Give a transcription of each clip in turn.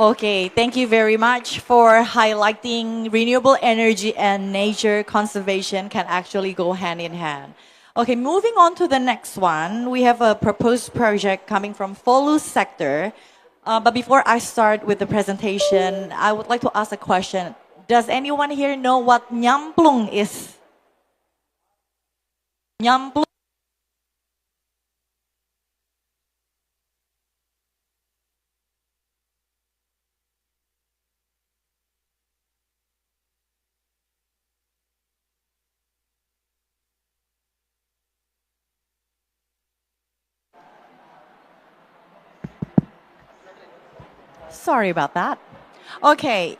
Okay, thank you very much for highlighting renewable energy and nature conservation can actually go hand in hand. Okay, moving on to the next one, we have a proposed project coming from Folu sector. But before I start with the presentation, I would like to ask a question. Does anyone here know what Nyamplung is? Nyamplung? Sorry about that. Okay,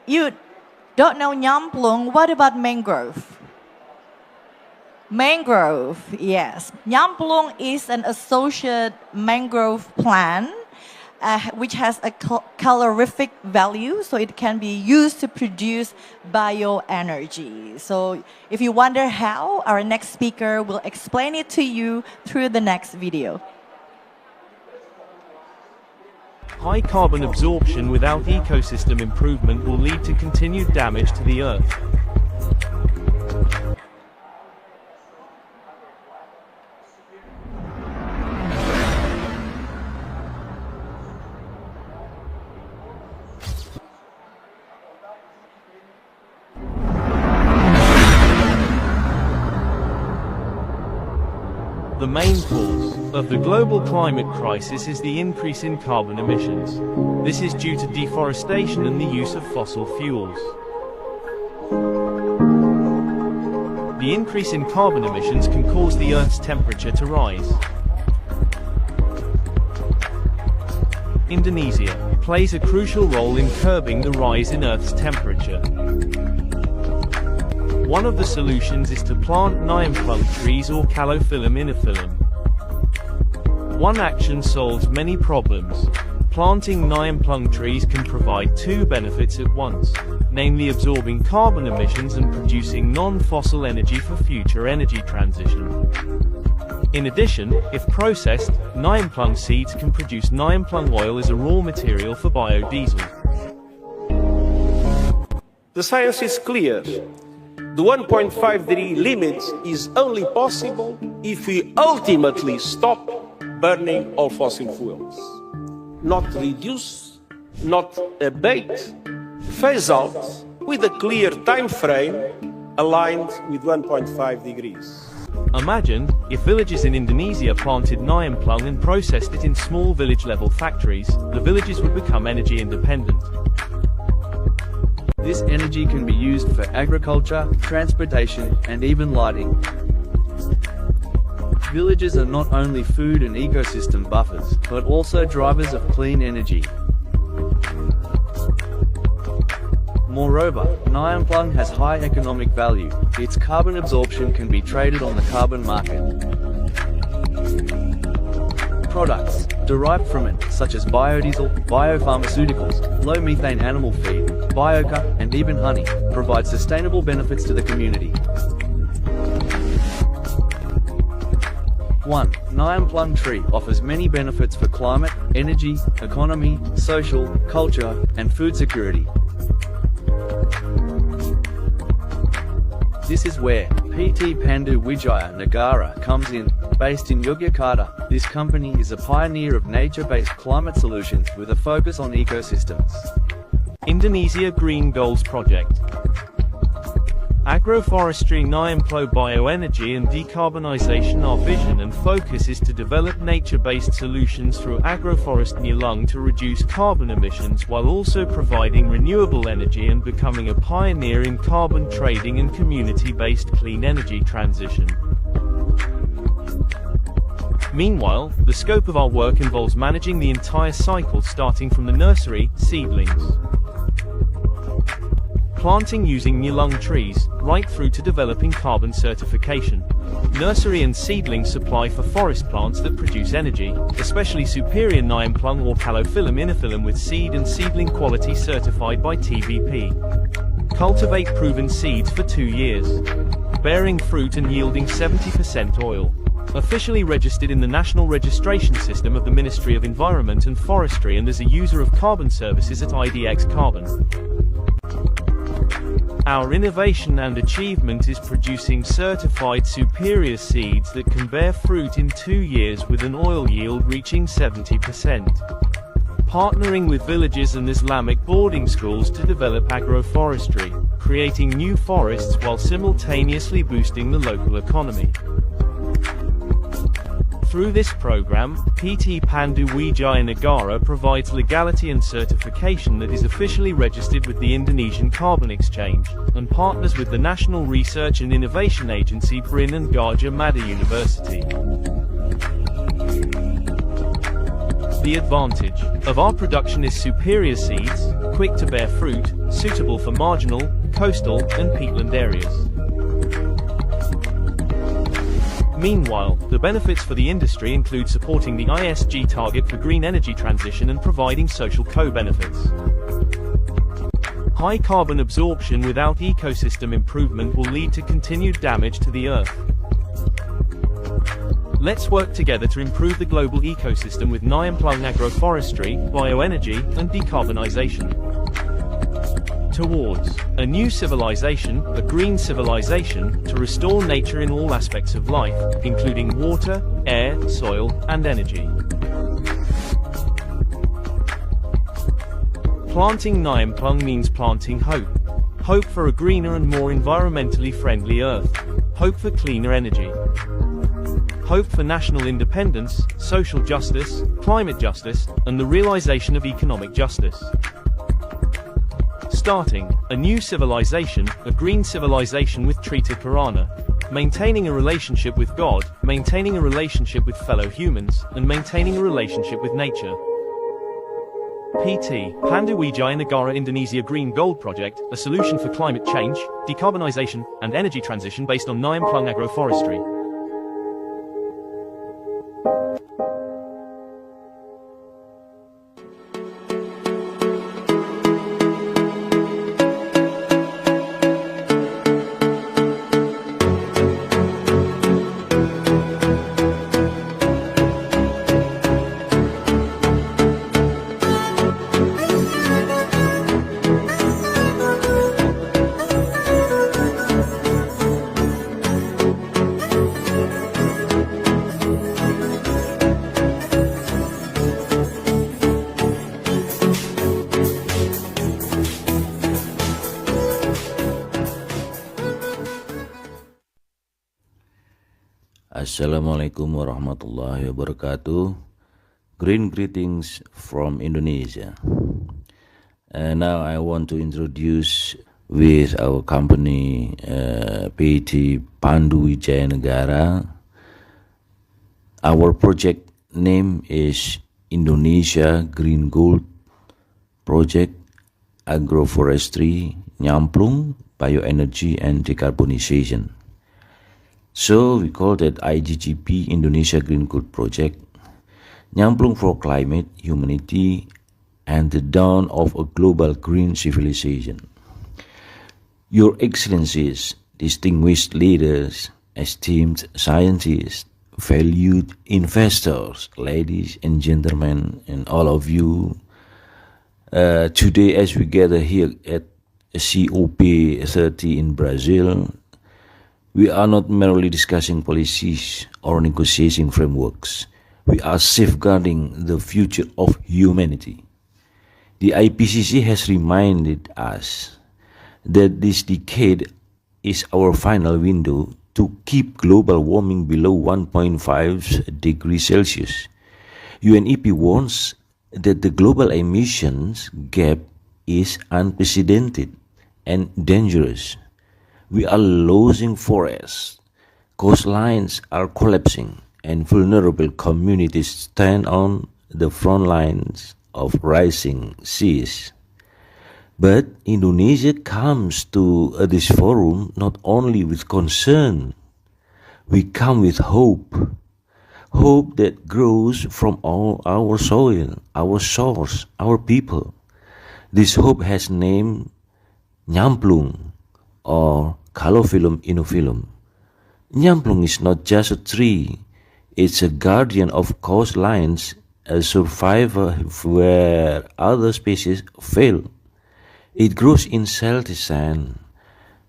you don't know Nyamplung, what about mangrove? Mangrove, yes. Nyamplung is an associate mangrove plant which has a calorific value, so it can be used to produce bioenergy. So if you wonder how, our next speaker will explain it to you through the next video. High carbon absorption without ecosystem improvement will lead to continued damage to the Earth. The main cause of the global climate crisis is the increase in carbon emissions. This is due to deforestation and the use of fossil fuels. The increase in carbon emissions can cause the Earth's temperature to rise. Indonesia plays a crucial role in curbing the rise in Earth's temperature. One of the solutions is to plant Nyamplung trees or Calophyllum iniphyllum. One action solves many problems. Planting Nyamplung trees can provide two benefits at once, namely absorbing carbon emissions and producing non-fossil energy for future energy transition. In addition, if processed, Nyamplung seeds can produce Nyamplung oil as a raw material for biodiesel. The science is clear. The 1.5-degree limit is only possible if we ultimately stop burning all fossil fuels. Not reduce, not abate, phase out with a clear time frame aligned with 1.5 degrees. Imagine if villages in Indonesia planted Nyamplung and processed it in small village-level factories, the villages would become energy independent. This energy can be used for agriculture, transportation, and even lighting. Villages are not only food and ecosystem buffers, but also drivers of clean energy. Moreover, Nyamplung has high economic value. Its carbon absorption can be traded on the carbon market. Products derived from it, such as biodiesel, biopharmaceuticals, low-methane animal feed, biochar, and even honey, provide sustainable benefits to the community. 1. Nyamplung tree offers many benefits for climate, energy, economy, social, culture, and food security. This is where PT Pandu Wijaya Negara comes in. Based in Yogyakarta, this company is a pioneer of nature-based climate solutions with a focus on ecosystems. Indonesia Green Goals Project. Agroforestry, Nyamplung Bioenergy and Decarbonization. Our vision and focus is to develop nature-based solutions through agroforest Nyamplung to reduce carbon emissions while also providing renewable energy and becoming a pioneer in carbon trading and community-based clean energy transition. Meanwhile, the scope of our work involves managing the entire cycle starting from the nursery, seedlings, planting using Nyamplung trees, right through to developing carbon certification. Nursery and seedling supply for forest plants that produce energy, especially superior Nyamplung or Calophyllum iniphyllum with seed and seedling quality certified by TVP. Cultivate proven seeds for 2 years, bearing fruit and yielding 70% oil. Officially registered in the National Registration System of the Ministry of Environment and Forestry and as a user of carbon services at IDX Carbon. Our innovation and achievement is producing certified superior seeds that can bear fruit in 2 years with an oil yield reaching 70%. Partnering with villages and Islamic boarding schools to develop agroforestry, creating new forests while simultaneously boosting the local economy. Through this program, PT Pandu Wijaya Negara provides legality and certification that is officially registered with the Indonesian Carbon Exchange, and partners with the National Research and Innovation Agency BRIN and Gajah Mada University. The advantage of our production is superior seeds, quick to bear fruit, suitable for marginal, coastal, and peatland areas. Meanwhile, the benefits for the industry include supporting the ISG target for green energy transition and providing social co-benefits. High carbon absorption without ecosystem improvement will lead to continued damage to the earth. Let's work together to improve the global ecosystem with Nyamplung agroforestry, bioenergy, and decarbonization. Towards a new civilization, a green civilization, to restore nature in all aspects of life, including water, air, soil, and energy. Planting Nyamplung means planting hope. Hope for a greener and more environmentally friendly earth. Hope for cleaner energy. Hope for national independence, social justice, climate justice, and the realization of economic justice. Starting a new civilization, a green civilization with Trita Karana. Maintaining a relationship with God, maintaining a relationship with fellow humans, and maintaining a relationship with nature. PT Pandu Wijaya Negara Indonesia Green Gold Project, a solution for climate change, decarbonization, and energy transition based on Nyamplung agroforestry. Assalamualaikum warahmatullahi wabarakatuh. Green greetings from Indonesia. And now I want to introduce with our company PT Pandu Wijaya Negara. Our project name is Indonesia Green Gold Project, Agroforestry, Nyamplung, Bioenergy and Decarbonization. So we call that IGGP, Indonesia Green Gold Project, Nyamplung for climate, humanity, and the dawn of a global green civilization. Your Excellencies, distinguished leaders, esteemed scientists, valued investors, ladies and gentlemen, and all of you, today as we gather here at COP30 in Brazil, we are not merely discussing policies or negotiating frameworks. We are safeguarding the future of humanity. The IPCC has reminded us that this decade is our final window to keep global warming below 1.5 degrees Celsius. UNEP warns that the global emissions gap is unprecedented and dangerous. We are losing forests, coastlines are collapsing, and vulnerable communities stand on the front lines of rising seas. But Indonesia comes to this forum not only with concern, we come with hope. Hope that grows from all our soil, our source, our people. This hope has named Nyamplung, or Calophyllum inophyllum. Nyamplung is not just a tree, It's a guardian of coastlines, a survivor where other species fail. It grows in salty sand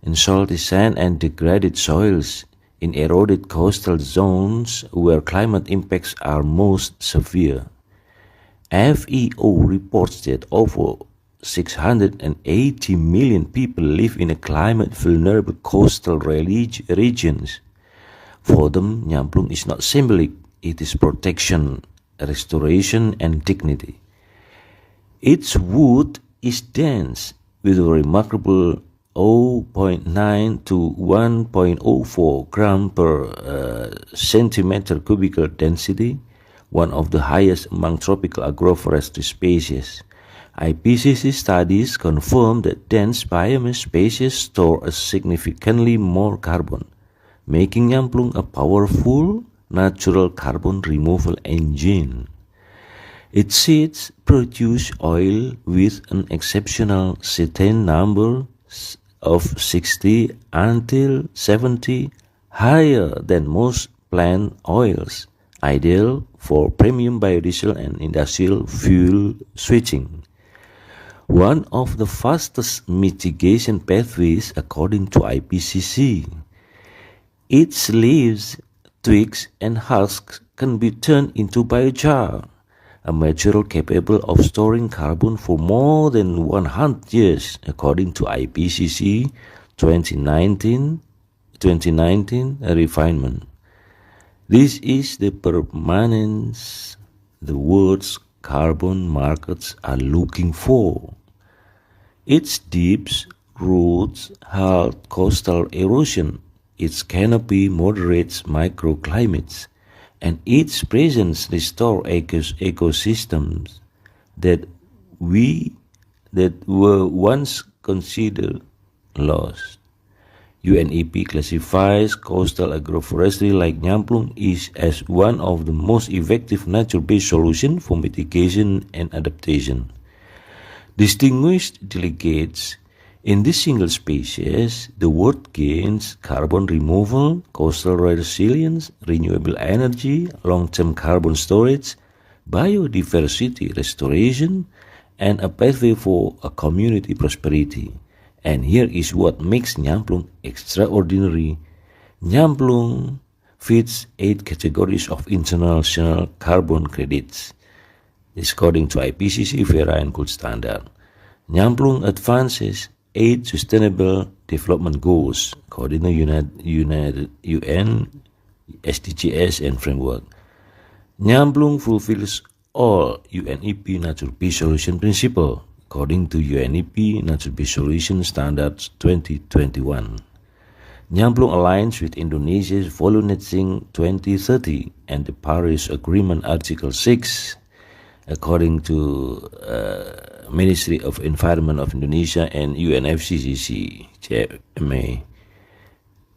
and degraded soils, in eroded coastal zones where climate impacts are most severe. FEO reports that over 680 million people live in a climate vulnerable coastal regions. For them, Nyamplung is not symbolic, it is protection, restoration, and dignity. Its wood is dense, with a remarkable 0.9 to 1.04 gram per centimeter cubical density, one of the highest among tropical agroforestry species. IPCC studies confirm that dense biomass species store a significantly more carbon, making Nyamplung a powerful natural carbon removal engine. Its seeds produce oil with an exceptional cetane number of 60 until 70, higher than most plant oils, ideal for premium biodiesel and industrial fuel switching. One of the fastest mitigation pathways according to IPCC. Its leaves, twigs, and husks can be turned into biochar, a material capable of storing carbon for more than 100 years, according to IPCC 2019 refinement. This is the permanence the world's carbon markets are looking for. Its deep roots halt coastal erosion, its canopy moderates microclimates, and its presence restores ecosystems that were once considered lost. UNEP classifies coastal agroforestry like Nyamplung as one of the most effective nature-based solutions for mitigation and adaptation. Distinguished delegates, in this single species, the world gains carbon removal, coastal resilience, renewable energy, long-term carbon storage, biodiversity restoration, and a pathway for a community prosperity. And here is what makes Nyamplung extraordinary. Nyamplung fits 8 categories of international carbon credits. According to IPCC, FERA, and Gold Standard, Nyamplung advances 8 Sustainable Development Goals, according to UN, SDGs, and framework. Nyamplung fulfills all UNEP Nature-Based Solution Principle, according to UNEP Nature-Based Solution Standards 2021. Nyamplung aligns with Indonesia's Voluntary 2030 and the Paris Agreement Article 6, according to Ministry of Environment of Indonesia and UNFCCC, JMA.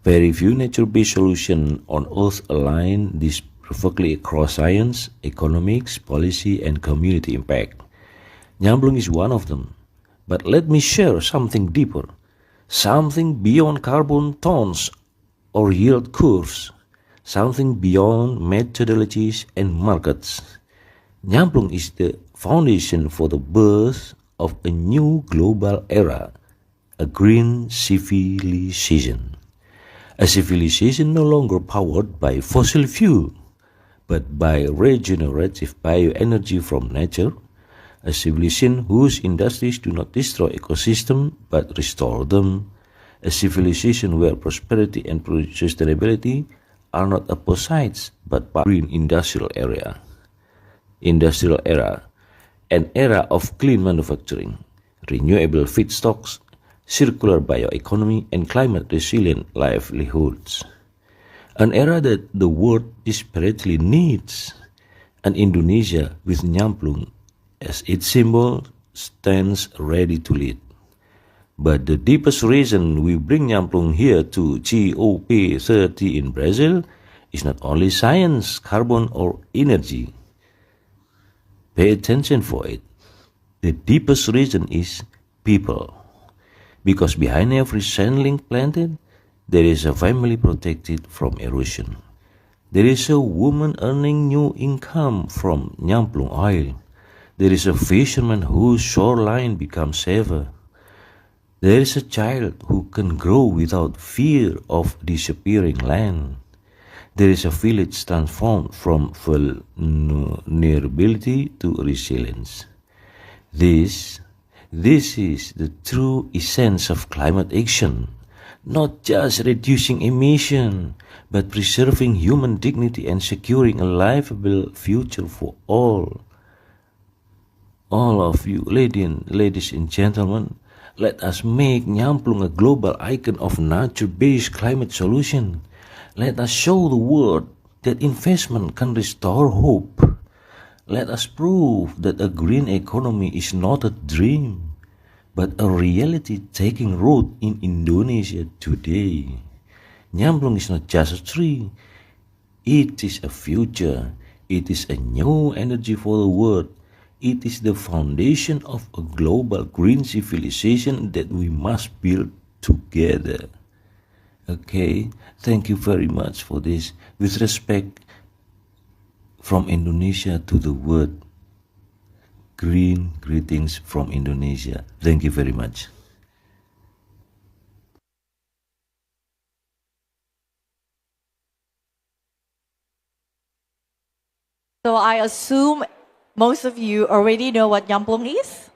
Very few nature-based solutions on Earth align this perfectly across science, economics, policy, and community impact. Nyamplung is one of them. But let me share something deeper, something beyond carbon tons or yield curves, something beyond methodologies and markets. Nyamplung is the foundation for the birth of a new global era, a green civilization. A civilization no longer powered by fossil fuel, but by regenerative bioenergy from nature, a civilization whose industries do not destroy ecosystems but restore them, a civilization where prosperity and sustainability are not opposites but part of the green industrial era, an era of clean manufacturing, renewable feedstocks, circular bioeconomy, and climate-resilient livelihoods. An era that the world desperately needs, and Indonesia with Nyamplung as its symbol stands ready to lead. But the deepest reason we bring Nyamplung here to COP30 in Brazil is not only science, carbon, or energy. Pay attention for it. The deepest reason is people. Because behind every seedling planted, there is a family protected from erosion. There is a woman earning new income from Nyamplung oil. There is a fisherman whose shoreline becomes safer. There is a child who can grow without fear of disappearing land. There is a village transformed from vulnerability to resilience. This is the true essence of climate action, not just reducing emission, but preserving human dignity and securing a livable future for all. All of you, ladies and gentlemen, let us make Nyamplung a global icon of nature-based climate solution. Let us show the world that investment can restore hope. Let us prove that a green economy is not a dream, but a reality taking root in Indonesia today. Nyamplung is not just a tree, it is a future. It is a new energy for the world. It is the foundation of a global green civilization that we must build together. Okay, thank you very much for this. With respect from Indonesia to the world, green greetings from Indonesia. Thank you very much. So I assume most of you already know what Nyamplung is.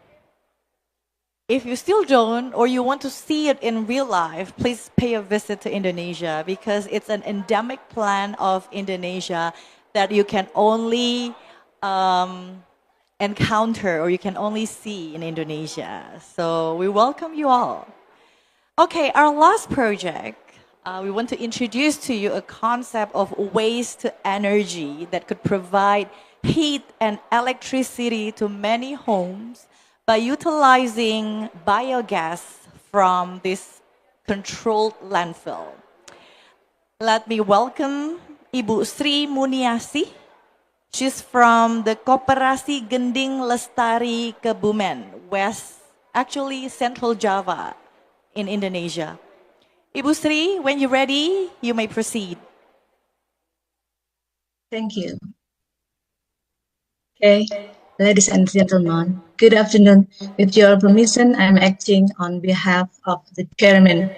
If you still don't, or you want to see it in real life, please pay a visit to Indonesia, because it's an endemic plant of Indonesia that you can only encounter, or you can only see in Indonesia. So we welcome you all. Okay, our last project, we want to introduce to you a concept of waste to energy that could provide heat and electricity to many homes by utilizing biogas from this controlled landfill. Let me welcome Ibu Sri Muniasi. She's from the Koperasi Gending Lestari Kebumen, actually Central Java in Indonesia. Ibu Sri, when you're ready, you may proceed. Thank you. Okay, ladies and gentlemen, good afternoon. With your permission, I'm acting on behalf of the chairman